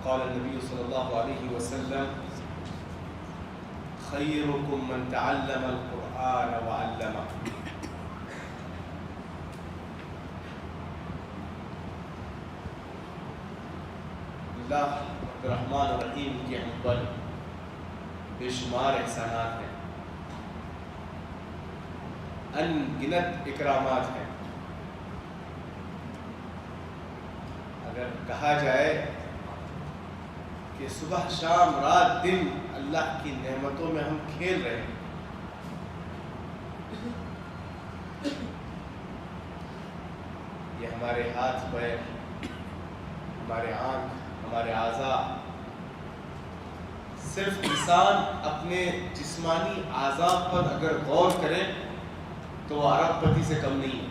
قال النبي صلى الله عليه وسلم خيركم من تعلم القرآن وعلمه. اللہ الرحمن الرحیم کے ہم پر بے شمار احسانات ہیں، ان گنت اکرامات ہیں. اگر کہا جائے کہ صبح شام رات دن اللہ کی نعمتوں میں ہم کھیل رہے ہیں، یہ ہمارے ہاتھ پیر، ہمارے آنکھ، ہمارے اعضاء، صرف انسان اپنے جسمانی اعضاء پر اگر غور کرے تو وہ ارب پتی سے کم نہیں ہے.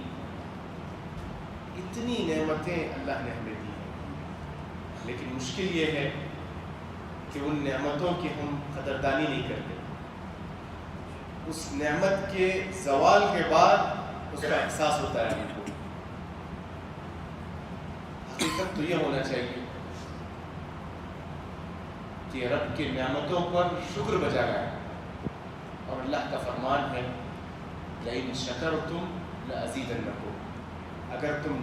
اتنی نعمتیں اللہ نے ہمیں دی ہیں، لیکن مشکل یہ ہے کہ ان نعمتوں کی ہم قدردانی نہیں کرتے. اس نعمت کے زوال کے بعد اس کا احساس ہوتا ہے ہم کو. حقیقت تو یہ ہونا چاہیے کہ رب کی نعمتوں پر شکر بجا لائے، اور اللہ کا فرمان ہے لئن شکرتم لأزیدنکم، اگر تم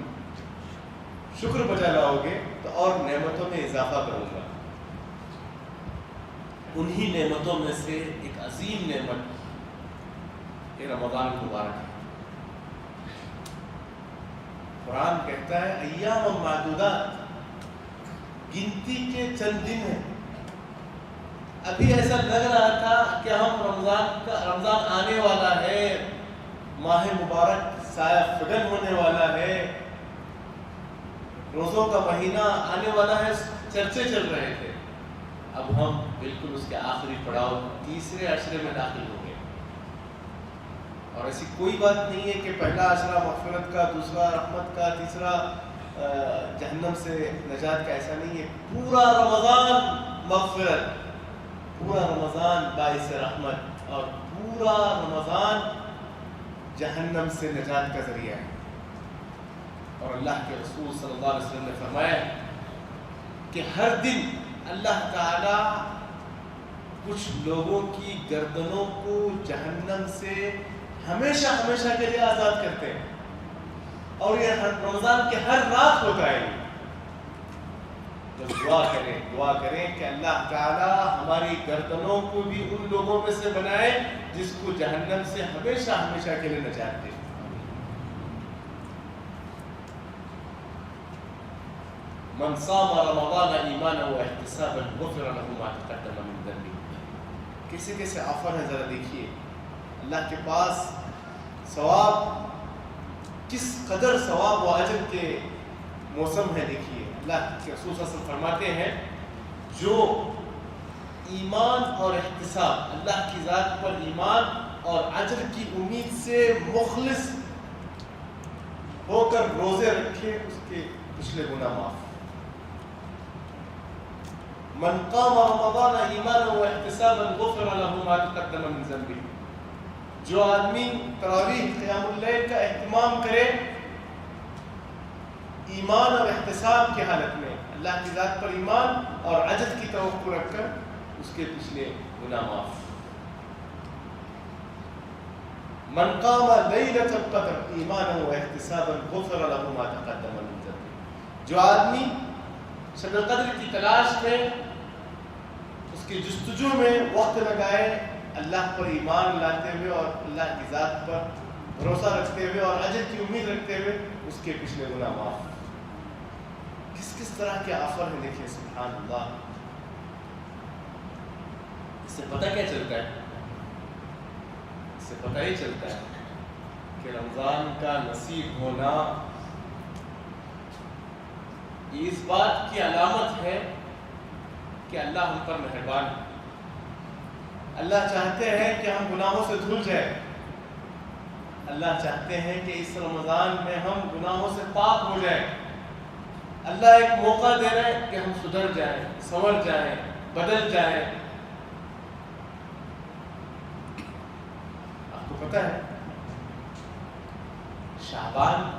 شکر بجا لاؤ گے تو اور نعمتوں میں اضافہ کروں گا. انہی نعمتوں میں سے ایک عظیم نعمت یہ رمضان مبارک ہے. قرآن کہتا ہے ایام معدودات، گنتی کے چند دن ہیں. ابھی ایسا لگ رہا تھا کہ ہم رمضان آنے والا ہے، ماہ مبارک سایہ فگن ہونے والا ہے، روزوں کا مہینہ آنے والا ہے، چرچے چل رہے تھے. اب ہم بالکل اس کے آخری پڑاؤ تیسرے عشرے میں داخل ہو گئے. اور ایسی کوئی بات نہیں ہے کہ پہلا عشرہ مغفرت کا، دوسرا رحمت کا، تیسرا جہنم سے نجات کا. ایسا نہیں ہے. پورا رمضان مغفرت، پورا رمضان باعث رحمت، اور پورا رمضان جہنم سے نجات کا ذریعہ ہے. اور اللہ کے رسول صلی اللہ علیہ وسلم نے فرمایا کہ ہر دن اللہ تعالی کچھ لوگوں کی گردنوں کو جہنم سے ہمیشہ ہمیشہ کے لیے آزاد کرتے ہیں. اور یہ رمضان کے ہر رات ہوتا ہے. جب دعا کریں کہ اللہ تعالی ہماری گردنوں کو بھی ان لوگوں میں سے بنائے جس کو جہنم سے ہمیشہ ہمیشہ کے لیے نجات دے. من صام رمضان ایمانا واحتسابا غفر له ما تقدم من ذنبه. کیسے کیسے آفر ہے ذرا دیکھیے. اللہ کے پاس ثواب، کس قدر ثواب و اجر کے موسم ہے. دیکھیے اللہ کے رسول صلی اللہ علیہ وسلم فرماتے ہیں جو ایمان اور احتساب، اللہ کی ذات پر ایمان اور اجر کی امید سے مخلص ہو کر روزے رکھے اس کے پچھلے گناہ معاف. من قام رمضان ایمانا واحتسابا غفر له ما تقدم من ذنبه. جو آدمی تراویح قیام اللیل کا اہتمام کرے ایمان اور احتساب کی حالت میں، اللہ کی ذات پر ایمان اور اجر کی توقع رکھ کر، اس کے پچھلے گناہ معاف. من قام لیلۃ القدر ایمانا واحتسابا غفر له ما تقدم من ذنبه. جو آدمی شب القدر کی تلاش میں، اس کی جستجو میں وقت لگائے، اللہ پر ایمان لاتے ہوئے اور اللہ کی ذات پر بھروسہ رکھتے ہوئے اور اجر کی امید رکھتے ہوئے، اس کے پچھلے گناہ معاف. کس کس طرح کے آفر ہیں دیکھیں. سبحان اللہ. اس سے پتہ کیا چلتا ہے؟ اس سے پتہ یہ چلتا ہے کہ رمضان کا نصیب ہونا یہ اس بات کی علامت ہے کہ اللہ ہم پر مہربان ہے. اللہ چاہتے ہیں کہ ہم گناہوں سے دھل جائیں. اللہ چاہتے ہیں کہ اس رمضان میں ہم گناہوں سے پاک ہو جائیں. اللہ ایک موقع دے رہے ہیں کہ ہم سدھر جائیں، سنور جائیں، بدل جائیں. آپ کو پتہ ہے شعبان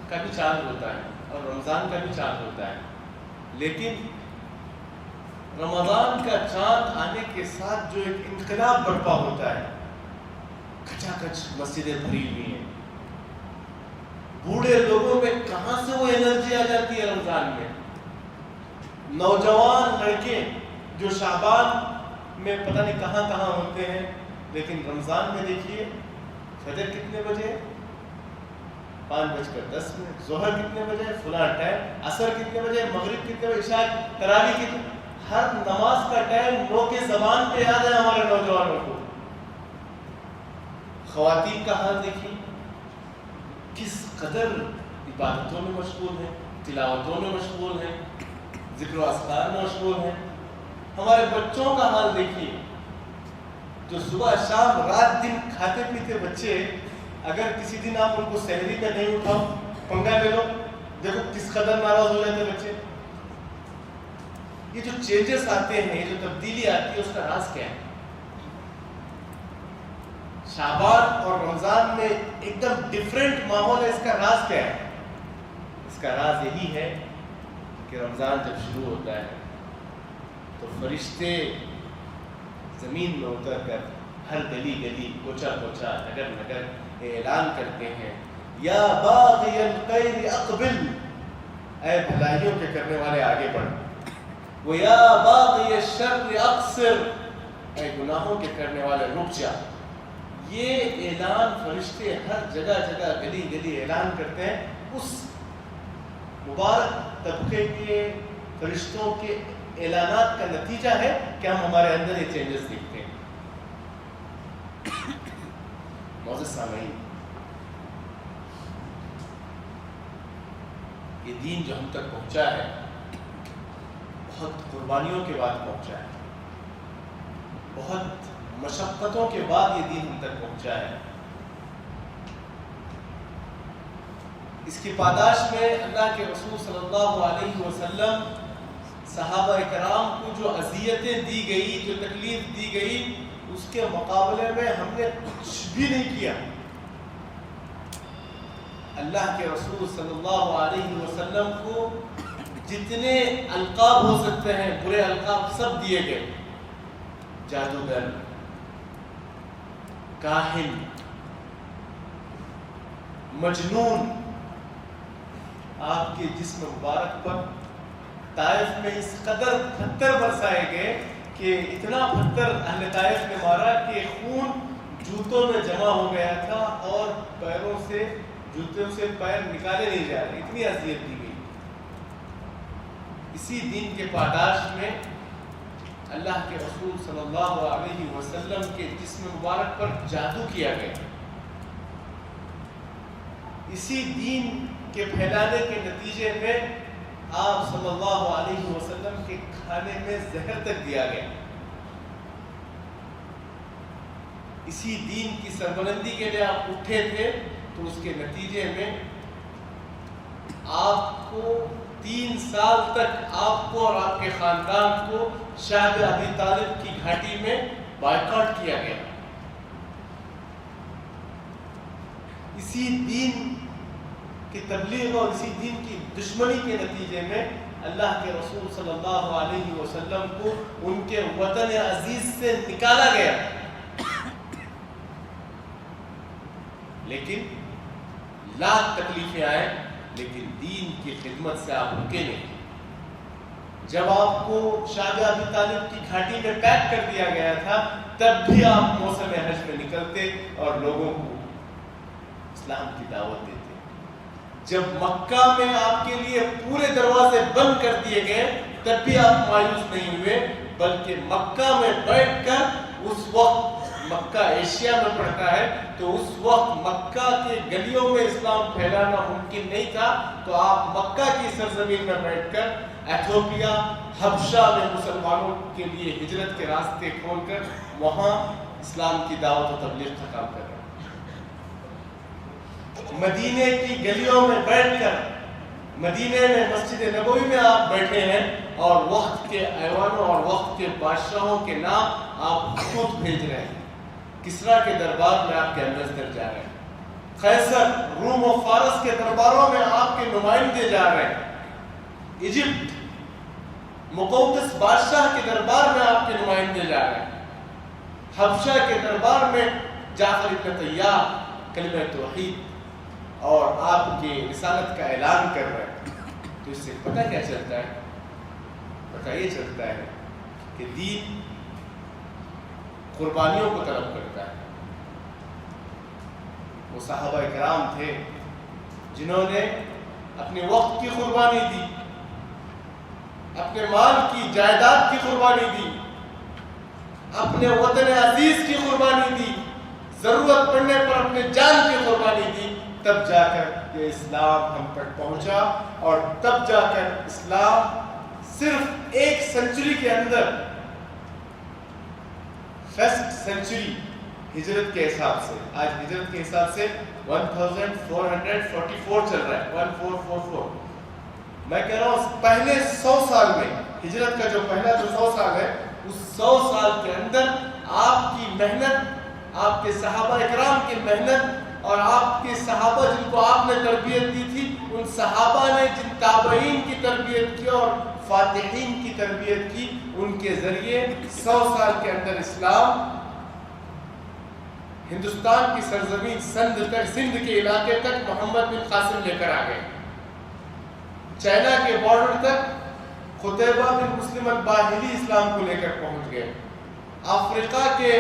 کا بھی چاند ہوتا ہے اور رمضان کا بھی چاند ہوتا ہے، لیکن رمضان کا چاند آنے کے ساتھ جو ایک انقلاب برپا ہوتا ہے، کھچا کھچ مسجدیں بھری ہوئی ہیں، بوڑھے لوگوں میں کہاں سے وہ انرجی آ جاتی ہے رمضان میں، نوجوان لڑکے جو شعبان میں پتہ نہیں کہاں کہاں ہوتے ہیں، لیکن رمضان میں دیکھیے فجر کتنے بجے، 5:10، ظہر کتنے بجے، فلاں ٹائم، عصر کتنے بجے، مغرب کتنے بجے، عشاء، تراویح کتنے، ہر نماز کا ٹائم نو کے زبان پہ یاد ہے ہمارے نوجوانوں کو۔ خواتین کا حال دیکھیے، کس قدر عبادتوں میں مشغول ہیں، تلاوتوں میں مشغول ہیں، ذکر و اذکار میں مشغول ہیں۔ ہمارے بچوں کا حال دیکھیے، جو صبح شام رات دن کھاتے پیتے بچے، اگر کسی دن آپ ان کو سحری پہ نہیں اٹھاؤ، پنگا لے لو، دیکھو کس قدر ناراض ہو جاتے بچے۔ یہ جو چینجز آتے ہیں، یہ جو تبدیلی آتی ہے، اس کا راز کیا ہے؟ شعبان اور رمضان میں ایک دم ڈیفرنٹ ماحول ہے، اس کا راز کیا ہے؟ اس کا راز یہی ہے کہ رمضان جب شروع ہوتا ہے تو فرشتے زمین میں اتر کر ہر گلی گلی، کوچہ کوچہ، نگر نگر اعلان کرتے ہیں، یا باغی الخیر اقبل، اے بھلائیوں کے کرنے والے آگے بڑھ، وہ یا باغی الشر اقصر، اے گناہوں کے کرنے والے رک جا۔ یہ اعلان فرشتے ہر جگہ جگہ گلی گلی اعلان کرتے ہیں۔ اس مبارک طبقے کے فرشتوں کے اعلانات کا نتیجہ ہے کہ ہم ہمارے اندر یہ چینجز دیکھتے ہیں۔ معزز سامعین، یہ دین جو ہم تک پہنچا ہے بہت قربانیوں کے بعد پہنچا ہے، بہت مشقتوں کے بعد یہ دین ہم تک پہنچا ہے۔ اس کی پاداش میں اللہ کے رسول صلی اللہ علیہ وسلم، صحابہ کرام کو جو اذیتیں دی گئی، جو تکلیف دی گئی، اس کے مقابلے میں ہم نے کچھ بھی نہیں کیا۔ اللہ کے رسول صلی اللہ علیہ وسلم کو جتنے القاب ہو سکتے ہیں، برے القاب سب دیے گئے، جادوگر، کاہن، مجنون۔ آپ کے جسم مبارک پر طائف میں اس قدر پتھر برسائے گئے کہ اتنا پتھر اہل طائف نے مارا کہ خون جوتوں میں جمع ہو گیا تھا اور پیروں سے، جوتوں سے پیر نکالے نہیں جا رہے، اتنی اذیت دی گئی۔ اسی دین کے پاداش میں اللہ کے رسول صلی اللہ علیہ وسلم کے جسم مبارک پر جادو کیا گیا۔ اسی دین کے پھیلانے کے نتیجے میں آپ صلی اللہ علیہ وسلم کے کھانے میں زہر تک دیا گیا۔ اسی دین کی سربلندی کے لیے آپ اٹھے تھے، تو اس کے نتیجے میں آپ کو 3 سال تک آپ کو اور آپ کے خاندان کو شاہد ابی طالب کی گھاٹی میں بائیکاٹ کیا گیا۔ اسی دین کی تبلیغ اور اسی دین کی دشمنی کے نتیجے میں اللہ کے رسول صلی اللہ علیہ وسلم کو ان کے وطن عزیز سے نکالا گیا۔ لیکن لاکھ تکلیفیں آئیں، لیکن دین کی خدمت سے آپ رکے نہیں۔ جب آپ کو شاہد ابی طالب کی گھاٹی میں پیک کر دیا گیا تھا، تب بھی آپ موسم حج میں نکلتے اور لوگوں کو اسلام کی دعوت دیتے۔ جب مکہ میں آپ کے لیے پورے دروازے بند کر دیے گئے، تب بھی آپ مایوس نہیں ہوئے، بلکہ مکہ میں بیٹھ کر، اس وقت مکہ ایشیا میں پڑتا ہے، تو اس وقت مکہ کے گلیوں میں اسلام پھیلانا ممکن نہیں تھا، تو آپ مکہ کی سرزمین میں بیٹھ کر ایتھوپیا، حبشہ میں مسلمانوں کے لیے ہجرت کے راستے کھول کر وہاں اسلام کی دعوت و تبلیغ کا کام کر رہے ہیں۔ مدینے کی گلیوں میں بیٹھ کر، مدینے میں مسجد نبوی میں آپ بیٹھے ہیں اور وقت کے ایوانوں اور وقت کے بادشاہوں کے نام آپ خود بھیج رہے ہیں۔ کسریٰ کے دربار میں آپ کے امبیسڈر جا رہے ہیں، قیصر، روم و فارس کے درباروں میں آپ کے نمائندے جا رہے ہیں، ایجپٹ، مقوقس بادشاہ کے دربار میں آپ کے نمائندے جا رہے ہیں، حبشہ کے دربار میں جعفر ابن طیار کلمہ توحید اور آپ کی رسالت کا اعلان کر رہے ہیں، تو اس سے پتہ کیا چلتا ہے؟ پتہ یہ چلتا ہے کہ دین قربانیوں کو طلب کرتا ہے۔ وہ صحابہ کرام تھے جنہوں نے اپنے وقت کی قربانی دی، اپنے مال کی جائیداد کی قربانی دی، اپنے وطن عزیز کی قربانی دی، ضرورت پڑنے پر اپنے جان کی قربانی دی، تب جا کر یہ اسلام ہم تک پہنچا، اور تب جا کر اسلام صرف 1 سنچری کے اندر، فرسٹ سنچری ہجرت کے حساب سے، آج ہجرت کے حساب سے 1444 چل رہا ہے، 1444۔ میں کہہ رہا ہوں پہلے 100 سال میں، ہجرت کا جو پہلا 100 سال ہے، اس 100 سال کے اندر آپ کی محنت، آپ کے صحابہ اکرام کی محنت، اور آپ کے صحابہ جن کو آپ نے تربیت دی تھی، ان صحابہ نے جن تابعین کی تربیت کی اور فاتحین کی تربیت کی، ان کے ذریعے 100 سال کے اندر اسلام ہندوستان کی سرزمین سندھ کے علاقے تک محمد بن قاسم لے کر آ گئے، چائنا کے بارڈر تک قتیبہ بن مسلم الباہلی اسلام کو لے کر پہنچ گئے، افریقہ کے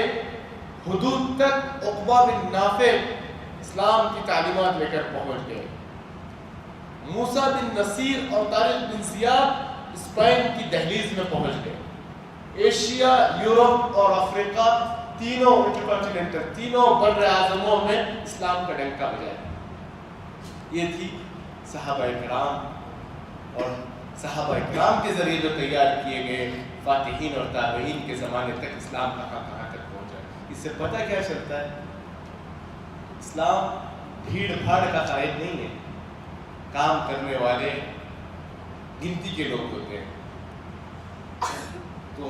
حدود تک عقبہ بن نافع اسلام کی تعلیمات لے کر پہنچ گئے، موسیٰ بن نصیر اور طارق بن زیاد اسپین کی دہلیز میں پہنچ گئے، ایشیا، یورپ اور افریقہ تینوں انٹرکانٹیننٹل، تینوں بر اعظموں میں اسلام کا ڈنکا بجایا۔ یہ تھی صحابہ کرام، اور صحابہ کرام کے ذریعے جو تیار کیے گئے فاتحین اور تابعین کے زمانے تک اسلام کہاں کہاں تک پہنچا۔ اس سے پتہ کیا چلتا ہے؟ اسلام بھیڑ بھاڑ کا قائد نہیں ہے، کام کرنے والے گنتی کے لوگ ہوتے ہیں۔ تو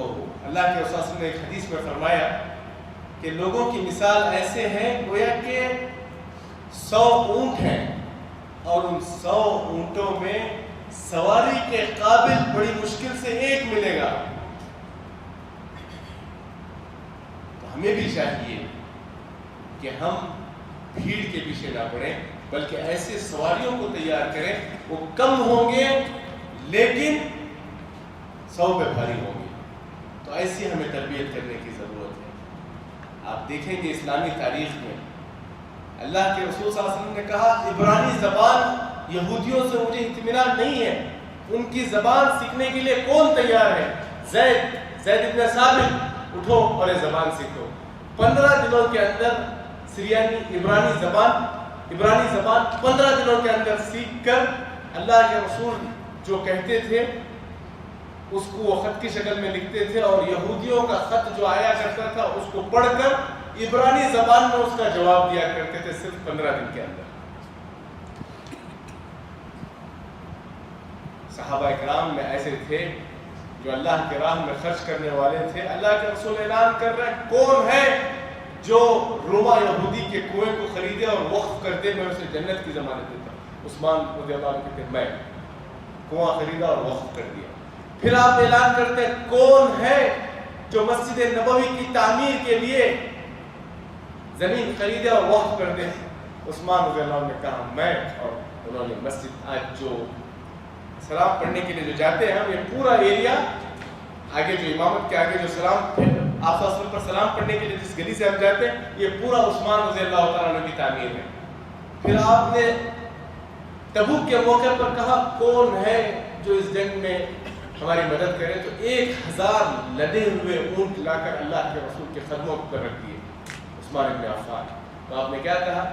اللہ کے رسول نے ایک حدیث میں فرمایا کہ لوگوں کی مثال ایسے ہیں گویا کہ 100 اونٹ ہیں، اور ان 100 اونٹوں میں سواری کے قابل بڑی مشکل سے ایک ملے گا۔ تو ہمیں بھی چاہیے کہ ہم بھیڑ کے پیچھے نہ پڑیں، بلکہ ایسے سواریوں کو تیار کریں، وہ کم ہوں گے لیکن 100 پہ بھاری ہوں گے۔ تو ایسی ہمیں تربیت کرنے کی ضرورت ہے۔ آپ دیکھیں گے اسلامی تاریخ میں اللہ کے رسول صلی اللہ علیہ وسلم نے کہا، عبرانی زبان یہودیوں سے مجھے اطمینان نہیں ہے، ان کی زبان سیکھنے کے لیے کون تیار ہے؟ زید ابن ثابت، اٹھو اور یہ زبان سیکھو۔ 15 دنوں کے اندر سریانی عبرانی زبان 15 دنوں کے اندر سیکھ کر اللہ کے رسول جو کہتے تھے اس کو وہ خط کی شکل میں لکھتے تھے، اور یہودیوں کا خط جو آیا کرتا تھا اس کو پڑھ کر عبرانی زبان میں اس کا جواب دیا کرتے تھے، صرف 15 دن کے اندر۔ صحابہ کرام میں ایسے تھے جو اللہ کے راہ میں خرچ کرنے والے تھے۔ اللہ کے رسول اعلان کر رہے ہیں، کون ہے جو روما یہودی کے کنویں کو خریدے اور وقف کر دے، میں اسے جنت کی ضمانت دیتا ہوں۔ عثمان رضی اللہ عنہ کہتے ہیں میں کنواں خریدا اور وقف کر دیا۔ پھر آپ اعلان کرتے ہیں، کون ہے جو مسجد نبوی کی تعمیر کے لیے زمین خریدے اور وقف کر دے؟ عثمان رضی اللہ عنہ نے کہا میں، اور انہوں نے مسجد، آج جو سلام پڑھنے کے لیے جو جاتے ہیں ہم، یہ پورا ایریا آگے جو امامت کے آگے جو سلام آپ وسلم پر سلام پڑھنے کے لیے جس گلی سے ہم جاتے ہیں، یہ پورا عثمان رضی اللہ تعالیٰ عنہ کی تعمیر ہے۔ پھر آپ نے تبوک کے موقع پر کہا، کون ہے جو اس جنگ میں ہماری مدد کرے؟ تو 1000 لدے ہوئے اونٹ لا کر اللہ کے رسول کے قدموں پر رکھ دیے، عثمان ابن عفان۔ تو آپ نے کیا کہا؟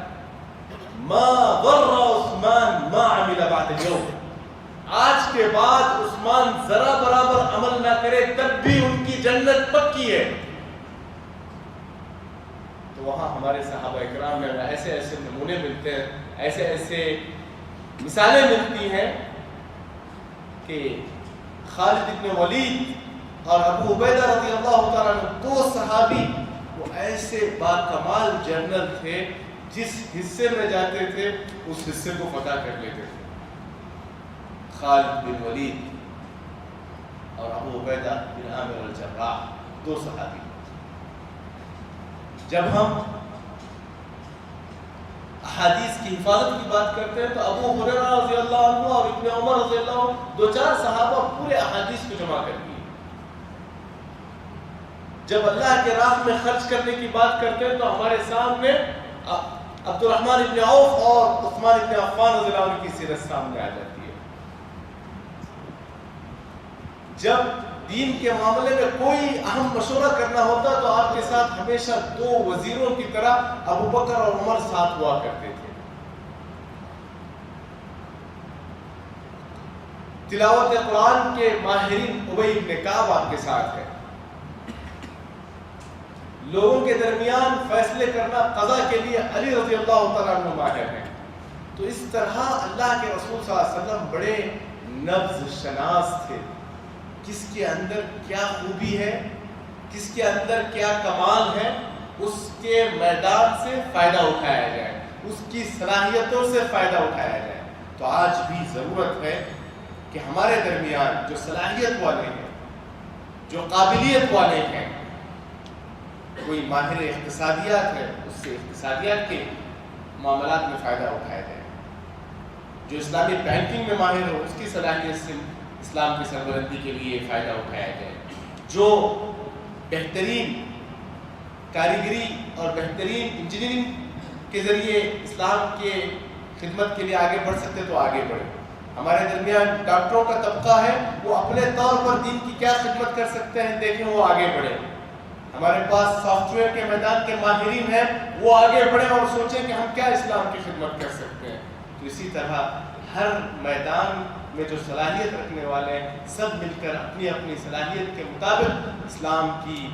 ما ضر عثمان ما عمل بعد اليوم، آج کے بعد عثمان ذرا برابر عمل نہ کرے تب بھی ان کی جنت پکی ہے۔ تو وہاں ہمارے صحابہ اکرام میں ایسے ایسے نمونے ملتے ہیں، ایسے ایسے مثالیں ملتی ہیں کہ خالد ابن ولید اور ابو عبیدہ رضی اللہ تعالیٰ عنہ، 2 صحابی، وہ ایسے باکمال جنرل تھے، جس حصے میں جاتے تھے اس حصے کو فتح کر لیتے تھے۔ خالد بن ولید اور ابو عبیدہ بن عامر الجراح، 2 صحابی۔ جب ہم احادیث کی حفاظت کی بات کرتے ہیں تو ابو ہریرہ رضی اللہ عنہ اور ابن عمر رضی اللہ عنہ 2-4 صحابہ پورے احادیث کو جمع کر دیے۔ جب اللہ کے راہ میں خرچ کرنے کی بات کرتے ہیں تو ہمارے سامنے عبد الرحمن ابن عوف اور عثمان ابن عفان رضی اللہ عنہ کی سیرت سامنے آ جاتی ہے۔ جب دین کے معاملے میں کوئی اہم مشورہ کرنا ہوتا تو آپ کے ساتھ ہمیشہ 2 وزیروں کی طرح ابو بکر اور عمر ساتھ ہوا کرتے تھے۔ تلاوت قرآن کے ماہرین ابی بن کعب آپ کے ساتھ ہے۔ لوگوں کے درمیان فیصلے کرنا قضا کے لیے علی رضی اللہ تعالیٰ عنہ ماہر ہیں۔ تو اس طرح اللہ کے رسول صلی اللہ علیہ وسلم بڑے نبض شناس تھے، کس کے اندر کیا خوبی ہے، کس کے اندر کیا کمال ہے، اس کے میدان سے فائدہ اٹھایا جائے، اس کی صلاحیتوں سے فائدہ اٹھایا جائے۔ تو آج بھی ضرورت ہے کہ ہمارے درمیان جو صلاحیت والے ہیں، جو قابلیت والے ہیں، کوئی ماہر اقتصادیات ہے، اس سے اقتصادیات کے معاملات میں فائدہ اٹھایا جائے، جو اسلامی بینکنگ میں ماہر ہو اس کی صلاحیت سے اسلام کی سربلندی کے لیے فائدہ اٹھایا جائے، جو بہترین کاریگری اور بہترین انجینئرنگ کے ذریعے اسلام کے خدمت کے لیے آگے بڑھ سکتے تو آگے بڑھے۔ ہمارے درمیان ڈاکٹروں کا طبقہ ہے، وہ اپنے طور پر دین کی کیا خدمت کر سکتے ہیں دیکھیں، وہ آگے بڑھے۔ ہمارے پاس سافٹ ویئر کے میدان کے ماہرین ہیں، وہ آگے بڑھیں اور سوچیں کہ ہم کیا اسلام کی خدمت کر سکتے ہیں۔ تو اسی طرح ہر میدان میں جو صلاحیت رکھنے والے ہیں، سب مل کر اپنی اپنی صلاحیت کے مطابق اسلام کی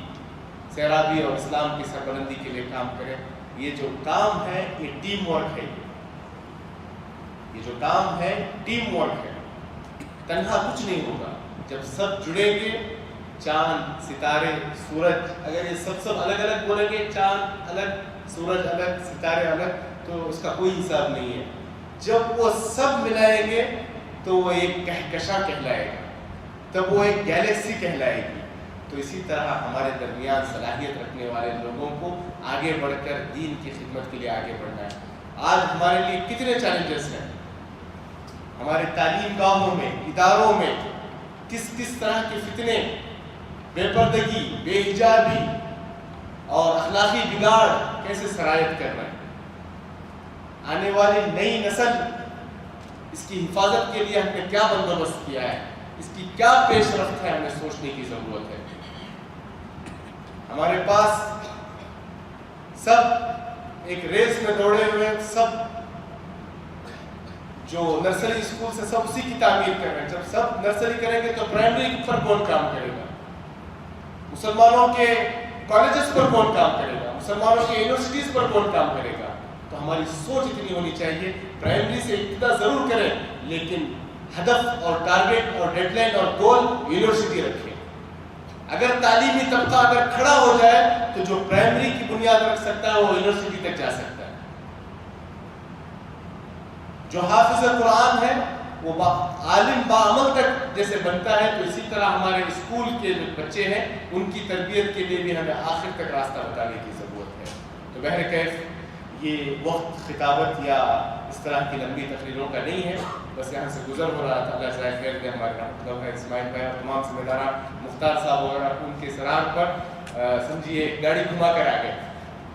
سیرابی اور اسلام کی سربلندی کے لیے کام کریں۔ یہ جو کام ہے یہ ٹیم ورک ہے، یہ جو کام ہے ٹیم ورک ہے، تنہا کچھ نہیں ہوگا۔ جب سب جڑیں گے، چاند، ستارے، سورج، اگر یہ سب الگ الگ بولیں گے، چاند الگ، سورج الگ، ستارے الگ، تو اس کا کوئی حساب نہیں ہے۔ جب وہ سب ملائیں گے تو وہ ایک کہکشاں کہلائے گا، تب وہ ایک گیلیکسی کہلائے گی۔ تو اسی طرح ہمارے درمیان صلاحیت رکھنے والے لوگوں کو آگے بڑھ کر دین کی خدمت کے لیے آگے بڑھنا ہے۔ آج ہمارے لیے کتنے چیلنجز ہیں، ہمارے تعلیم گاہوں میں، اداروں میں کس کس طرح کے فتنے، بے پردگی، بے حجابی اور اخلاقی بگاڑ کیسے سرایت کر رہے ہیں۔ آنے والی نئی نسل، اس کی حفاظت کے لیے ہم نے کیا بندوبست کیا ہے، اس کی کیا پیش رفت ہے، ہمیں سوچنے کی ضرورت ہے۔ ہمارے پاس سب ایک ریس میں دوڑے ہوئے، سب جو نرسری اسکول سے سب اسی کی تعمیر کر رہے ہیں۔ جب سب نرسری کریں گے تو پرائمری پر کون کام کرے گا؟ مسلمانوں کے کالجز پر کون کام کرے گا؟ مسلمانوں کے یونیورسٹیز پر کون کام کرے گا؟ تو ہماری سوچ اتنی ہونی چاہیے، پرائمری سے ابتدا ضرور کریں، لیکن ہدف اور ٹارگٹ اور ڈیڈ لائن اور گول یونیورسٹی رکھیں۔ اگر تعلیمی طبقہ اگر کھڑا ہو جائے تو جو پرائمری کی بنیاد رکھ سکتا ہے وہ یونیورسٹی تک جا سکتا ہے۔ جو حافظ قرآن ہے وہ عالم باعمل تک جیسے بنتا ہے، تو اسی طرح ہمارے اسکول کے جو بچے ہیں ان کی تربیت کے لیے بھی ہمیں آخر تک راستہ بتانے کی ضرورت ہے۔ تو بہرکیف یہ وقت خطابت یا اس طرح کی لمبی تقریروں کا نہیں ہے، بس یہاں سے گزر ہو رہا تھا۔ اللہ جزائے خیر دے ہمارے رحمۃ اللہ اسماعیل بھائی اور تمام ذمہ داران، مختار صاحب وغیرہ ان کے اصرار پر سمجھیے گاڑی گھما کر آ گئے،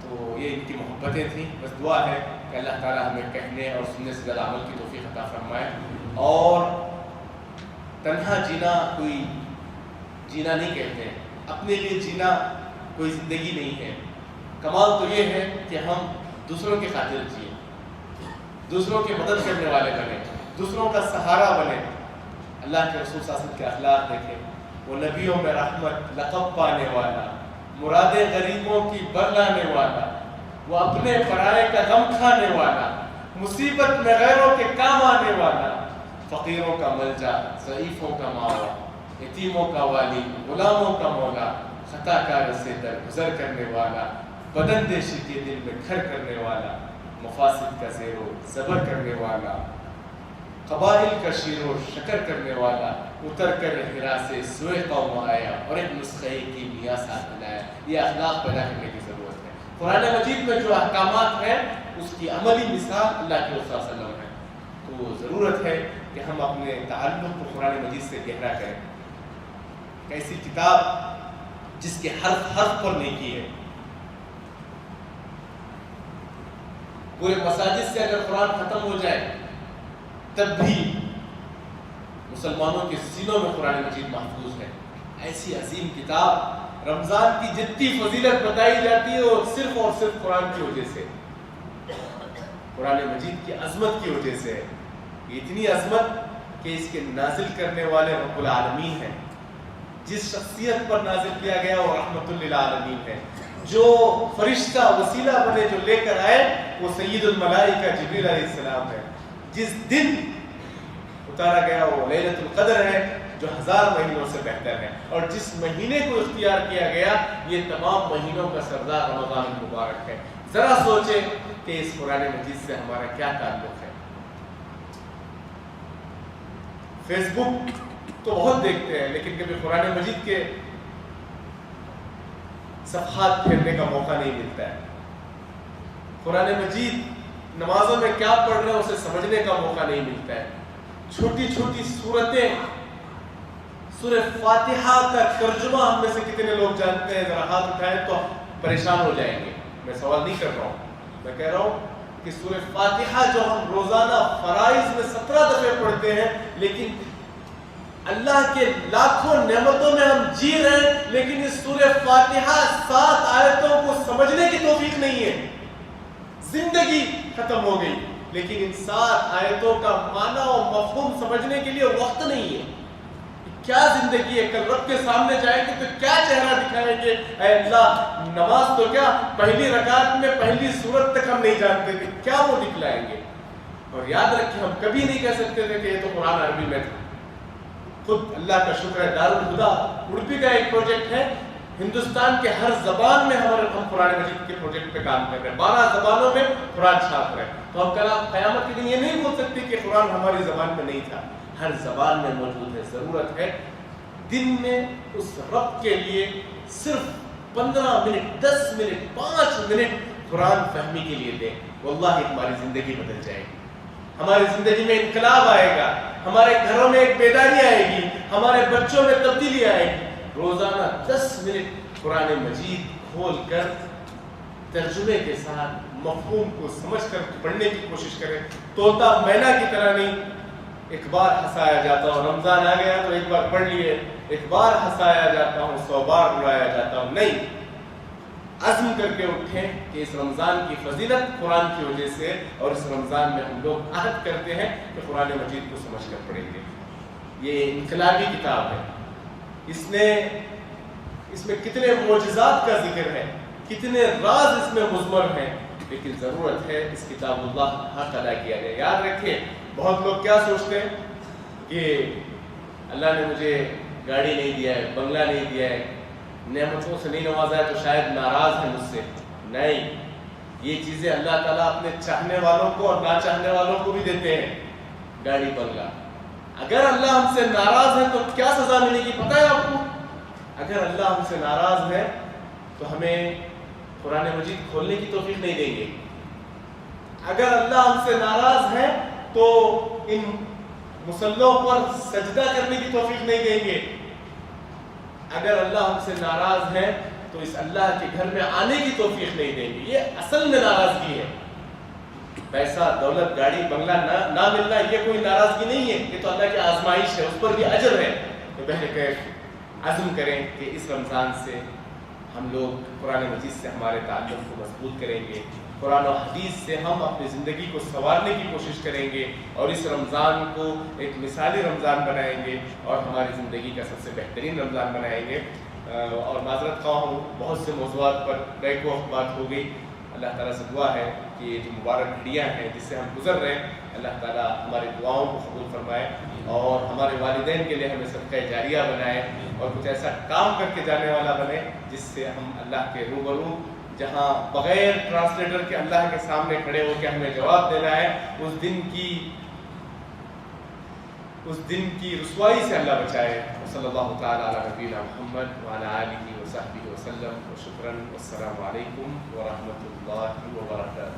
تو یہ ان کی محبتیں تھیں۔ بس دعا ہے کہ اللہ تعالیٰ ہمیں کہنے اور سننے سے زیادہ عمل کی توفیق عطا فرمائے۔ اور تنہا جینا کوئی جینا نہیں کہتے، اپنے لیے جینا کوئی زندگی نہیں ہے۔ کمال تو یہ ہے کہ ہم دوسروں کی خاطر جئیں، دوسروں کی مدد کرنے والے بنیں، دوسروں کا سہارا بنیں۔ اللہ کے رسول صلی اللہ علیہ وسلم کے اخلاق دیکھیں، وہ نبیوں میں رحمت، لقب پانے والا، مرادیں غریبوں کی برلانے والا، وہ اپنے پرائے کا غم کھانے والا، مصیبت میں غیروں کے کام آنے والا، فقیروں کا ملجا، ضعیفوں کا ماوا، یتیموں کا والی، غلاموں کا مولا، خطا کار سے درگزر کرنے والا، بدن دیشی کے دل میں گھر کرنے والا، مفاسد کا زیر و زبر کرنے والا، قبائل کا شیر و شکر کرنے والا، اتر کر ہرا سے سوئے قوم آیا اور ایک نسخے کی میاں ساتھ بنایا. یہ اخلاق پیدا کرنے کی ضرورت ہے. قرآن مجید میں جو احکامات ہیں اس کی عملی مثال اللہ کے رسول صلی اللہ علیہ وسلم ہے. تو ضرورت ہے کہ ہم اپنے تعلق کو قرآن مجید سے گہرا کریں. ایسی کتاب جس کے حرف حرف پر نیکی ہے. پورے مساجد سے اگر قرآن ختم ہو جائے تب بھی مسلمانوں کے سینوں میں قرآن مجید محفوظ ہے. ایسی عظیم کتاب رمضان کی جتنی فضیلت بتائی جاتی ہے وہ صرف اور صرف قرآن کی وجہ سے, قرآن مجید کی عظمت کی وجہ سے. اتنی عظمت کہ اس کے نازل کرنے والے رب العالمین ہیں. جس شخصیت پر نازل کیا گیا وہ رحمت للعالمین ہے. جو فرشتہ وسیلہ بنے جو لے کر آئے وہ سید الملائکہ جبریل علیہ السلام ہے. جس دن اتارا گیا وہ لیلۃ القدر ہے جو 1000 مہینوں سے بہتر ہے. اور جس مہینے کو اختیار کیا گیا یہ تمام مہینوں کا سردار رمضان المبارک ہے. ذرا سوچیں کہ اس قرآن مجید سے ہمارا کیا تعلق ہے. فیس بک تو بہت دیکھتے ہیں لیکن کبھی قرآن مجید کے صفحات پھیرنے کا موقع نہیں ملتا ہے. قرآن مجید نمازوں میں کیا پڑھ رہے ہیں اسے سمجھنے کا موقع نہیں ملتا ہے. چھوٹی چھوٹی سورتیں, سورہ فاتحہ کا ترجمہ ہم میں سے کتنے لوگ جانتے ہیں؟ ذرا ہاتھ اٹھائیں تو پریشان ہو جائیں گے. میں سوال نہیں کر رہا ہوں, میں کہہ رہا ہوں کہ سورہ فاتحہ جو ہم روزانہ فرائض میں 17 دفعے پڑھتے ہیں لیکن اللہ کے لاکھوں نعمتوں میں ہم جی رہے ہیں لیکن اس سورہ فاتحہ 7 آیتوں کو سمجھنے کی توفیق نہیں ہے. زندگی ختم ہو گئی لیکن ان 7 آیتوں کا معنی اور مفہوم سمجھنے کے لیے وقت نہیں ہے. کیا زندگی ہے؟ کل رب کے سامنے جائیں گے تو کیا چہرہ دکھائیں گے؟ اے اللہ, نماز تو کیا پہلی رکعت میں پہلی سورت تک ہم نہیں جانتے تھے, کیا وہ دکھلائیں گے؟ اور یاد رکھیں ہم کبھی نہیں کہہ سکتے تھے کہ یہ تو قرآن عربی میں تھا. خود اللہ کا شکر ہے دارالہدا اردو کا ایک پروجیکٹ ہے, ہندوستان کے ہر زبان میں ہم قرآن مجید کے پروجیکٹ پہ کام کر رہے ہیں. 12 زبانوں میں قرآن چھاپ رہے ہیں. تو ہم قیامت کے دن یہ نہیں بول سکتے کہ قرآن ہماری زبان میں نہیں تھا, ہر زبان میں موجود ہے. ضرورت ہے دن میں اس رب کے لیے صرف 15 منٹ, 10 منٹ, 5 منٹ قرآن فہمی کے لیے دیں. واللہ ہماری زندگی بدل جائے گی, ہماری زندگی میں انقلاب آئے گا, ہمارے گھروں میں ایک بیداری آئے گی, ہمارے بچوں میں تبدیلی آئے گی. روزانہ 10 منٹ قرآن مجید کھول کر ترجمے کے ساتھ مفہوم کو سمجھ کر پڑھنے کی کوشش کریں. طوطا مینا کی طرح نہیں, ایک بار ہنسایا جاتا ہوں, رمضان آ گیا تو ایک بار پڑھ لیے, ایک بار ہنسایا جاتا ہوں 100 بار رلایا جاتا ہوں. نہیں, عزم کر کے اٹھیں کہ اس رمضان کی فضیلت قرآن کی وجہ سے, اور اس رمضان میں ہم لوگ عہد کرتے ہیں کہ قرآن مجید کو سمجھ کر پڑھیں گے. یہ انقلابی کتاب ہے. اس میں کتنے معجزات کا ذکر ہے, کتنے راز اس میں مضمر ہیں, لیکن ضرورت ہے اس کتاب اللہ حق ادا کیا جائے. یاد رکھیں بہت لوگ کیا سوچتے ہیں کہ اللہ نے مجھے گاڑی نہیں دیا ہے, بنگلہ نہیں دیا ہے, نعمتوں سے نہیں نوازا ہے تو شاید ناراض ہے مجھ سے. نہیں, یہ چیزیں اللہ تعالیٰ اپنے چاہنے والوں کو اور نہ چاہنے والوں کو بھی دیتے ہیں. گاڑی بنگلہ, اگر اللہ ہم سے ناراض ہے تو کیا سزا ملے گی پتہ ہے آپ کو؟ اگر اللہ ہم سے ناراض ہے تو ہمیں قرآن مجید کھولنے کی توفیق نہیں دیں گے. اگر اللہ ہم سے ناراض ہے تو ان مصلوں پر سجدہ کرنے کی توفیق نہیں دیں گے. اگر اللہ ہم سے ناراض ہے تو اس اللہ کے گھر میں آنے کی توفیق نہیں دیں گے. یہ اصل میں ناراضگی ہے. پیسہ, دولت, گاڑی, بنگلہ نہ ملنا یہ کوئی ناراضگی نہیں ہے, یہ تو اللہ کی آزمائش ہے, اس پر بھی اجر ہے. تو بہرکیف عزم کریں کہ اس رمضان سے ہم لوگ قرآن مجید سے ہمارے تعلق کو مضبوط کریں گے, قرآن و حدیث سے ہم اپنی زندگی کو سنوارنے کی کوشش کریں گے, اور اس رمضان کو ایک مثالی رمضان بنائیں گے اور ہماری زندگی کا سب سے بہترین رمضان بنائیں گے. اور معذرت خواہ ہوں, بہت سے موضوعات پر بیک وقت بات ہو گئی. اللہ تعالیٰ سے دعا ہے کہ یہ جو مبارک گھڑیاں ہیں جس سے ہم گزر رہے ہیں, اللہ تعالیٰ ہماری دعاؤں کو قبول فرمائے اور ہمارے والدین کے لیے ہمیں صدقہ جاریہ بنائے, اور کچھ ایسا کام کر کے جانے والا بنے جس سے ہم اللہ کے روبرو, جہاں بغیر ٹرانسلیٹر کے اللہ کے سامنے کھڑے ہو کے ہمیں جواب دینا ہے, اس دن کی اس دن کی رسوائی سے اللہ بچائے. صلی اللہ تعالیٰ علی نبینا محمد وعلی آلہ وصحبہ وسلم. وشکراً. والسلام علیکم ورحمۃ اللہ وبرکاتہ.